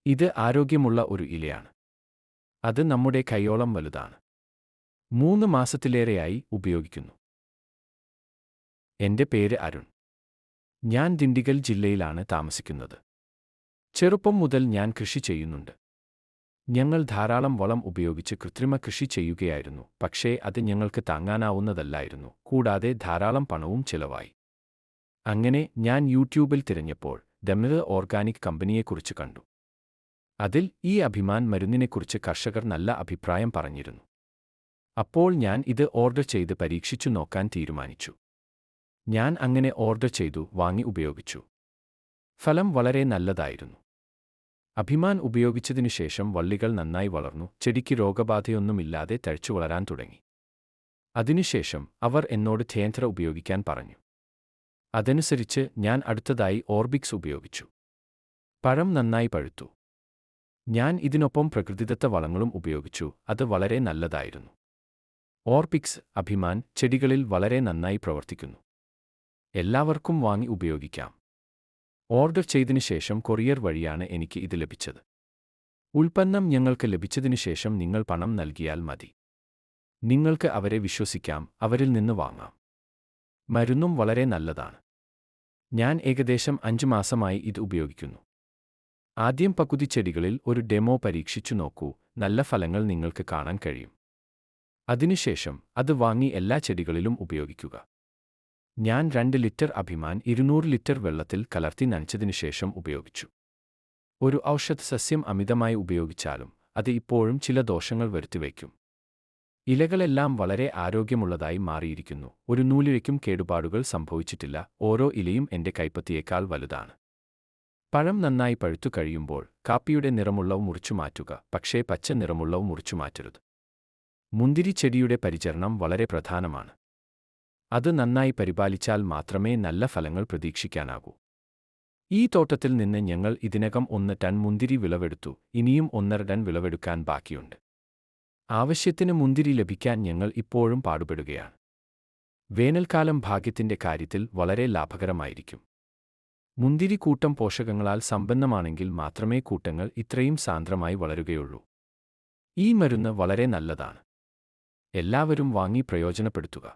ഇത് ആരോഗ്യമുള്ള ഒരു ഇലയാണ്. അത് നമ്മുടെ കൈയോളം വലുതാണ്. 3 മാസത്തിലേറെയായി ഉപയോഗിക്കുന്നു. എന്റെ പേര് അരുൺ. ഞാൻ ദിണ്ടിഗൽ ജില്ലയിലാണ് താമസിക്കുന്നത്. ചെറുപ്പം മുതൽ ഞാൻ കൃഷി ചെയ്യുന്നുണ്ട്. ഞങ്ങൾ ധാരാളം വളം ഉപയോഗിച്ച് കൃത്രിമ കൃഷി ചെയ്യുകയായിരുന്നു, പക്ഷേ അത് ഞങ്ങൾക്ക് താങ്ങാനാവുന്നതല്ലായിരുന്നു, കൂടാതെ ധാരാളം പണവും ചിലവായി. അങ്ങനെ ഞാൻ യൂട്യൂബിൽ തിരഞ്ഞപ്പോൾ ദമിർ ഓർഗാനിക് കമ്പനിയെക്കുറിച്ച് കണ്ടു. അതിൽ ഈ അഭിമാൻ മരുന്നിനെക്കുറിച്ച് കർഷകർ നല്ല അഭിപ്രായം പറഞ്ഞിരുന്നു. അപ്പോൾ ഞാൻ ഇത് ഓർഡർ ചെയ്ത് പരീക്ഷിച്ചു നോക്കാൻ തീരുമാനിച്ചു. ഞാൻ അങ്ങനെ ഓർഡർ ചെയ്തു, വാങ്ങി ഉപയോഗിച്ചു. ഫലം വളരെ നല്ലതായിരുന്നു. അഭിമാൻ ഉപയോഗിച്ചതിനുശേഷം വള്ളികൾ നന്നായി വളർന്നു, ചെടിക്ക് രോഗബാധയൊന്നുമില്ലാതെ തഴച്ചു വളരാൻ തുടങ്ങി. അതിനുശേഷം അവർ എന്നോട് തേൻത്ര ഉപയോഗിക്കാൻ പറഞ്ഞു. അതനുസരിച്ച് ഞാൻ അടുത്തതായി ഓർബിക്സ് ഉപയോഗിച്ചു. പഴം നന്നായി പഴുത്തു. ഞാൻ ഇതിനൊപ്പം പ്രകൃതിദത്ത വളങ്ങളും ഉപയോഗിച്ചു, അത് വളരെ നല്ലതായിരുന്നു. ഓർബിക്സ്, അഭിമാൻ ചെടികളിൽ വളരെ നന്നായി പ്രവർത്തിക്കുന്നു. എല്ലാവർക്കും വാങ്ങി ഉപയോഗിക്കാം. ഓർഡർ ചെയ്തതിനു ശേഷം കൊറിയർ വഴിയാണ് എനിക്ക് ഇത് ലഭിച്ചത്. ഉൽപ്പന്നം ഞങ്ങൾക്ക് ലഭിച്ചതിനുശേഷം നിങ്ങൾ പണം നൽകിയാൽ മതി. നിങ്ങൾക്ക് അവരെ വിശ്വസിക്കാം, അവരിൽ നിന്ന് വാങ്ങാം. മരുന്നും വളരെ നല്ലതാണ്. ഞാൻ ഏകദേശം 5 മാസമായി ഇത് ഉപയോഗിക്കുന്നു. ആദ്യം പകുതി ചെടികളിൽ ഒരു ഡെമോ പരീക്ഷിച്ചു നോക്കൂ, നല്ല ഫലങ്ങൾ നിങ്ങൾക്ക് കാണാൻ കഴിയും. അതിനുശേഷം അത് വാങ്ങി എല്ലാ ചെടികളിലും ഉപയോഗിക്കുക. ഞാൻ 2 ലിറ്റർ അഭിമാൻ 200 ലിറ്റർ വെള്ളത്തിൽ കലർത്തി നനച്ചതിനുശേഷം ഉപയോഗിച്ചു. ഒരു ഔഷധ സസ്യം അമിതമായി ഉപയോഗിച്ചാലും അത് ഇപ്പോഴും ചില ദോഷങ്ങൾ വരുത്തിവയ്ക്കും. ഇലകളെല്ലാം വളരെ ആരോഗ്യമുള്ളതായി മാറിയിരിക്കുന്നു. ഒരു നൂലിഴയ്ക്കും കേടുപാടുകൾ സംഭവിച്ചിട്ടില്ല. ഓരോ ഇലയും എന്റെ കൈപ്പത്തിയേക്കാൾ വലുതാണ്. പഴം നന്നായി പഴുത്തു കഴിയുമ്പോൾ കാപ്പിയുടെ നിറമുള്ളവ മുറിച്ചു മാറ്റുക, പക്ഷേ പച്ച നിറമുള്ളവ മുറിച്ചു മാറ്റരുത്. മുന്തിരി ചെടിയുടെ പരിചരണം വളരെ പ്രധാനമാണ്. അത് നന്നായി പരിപാലിച്ചാൽ മാത്രമേ നല്ല ഫലങ്ങൾ പ്രതീക്ഷിക്കാനാകൂ. ഈ തോട്ടത്തിൽ നിന്ന് ഞങ്ങൾ ഇതിനകം 1 ടൺ മുന്തിരി വിളവെടുത്തു, ഇനിയും 1.5 ടൺ വിളവെടുക്കാൻ ബാക്കിയുണ്ട്. ആവശ്യത്തിന് മുന്തിരി ലഭിക്കാൻ ഞങ്ങൾ ഇപ്പോഴും പാടുപെടുകയാണ്. വേനൽക്കാലം ഭാഗ്യത്തിന്റെ കാര്യത്തിൽ വളരെ ലാഭകരമായിരിക്കും. മുന്തിരി കൂട്ടം പോഷകങ്ങളാൽ സമ്പന്നമാണെങ്കിൽ മാത്രമേ കൂട്ടങ്ങൾ ഇത്രയും സാന്ദ്രമായി വളരുകയുള്ളൂ. ഈ മരുന്ന് വളരെ നല്ലതാണ്. എല്ലാവരും വാങ്ങി പ്രയോജനപ്പെടുത്തുക.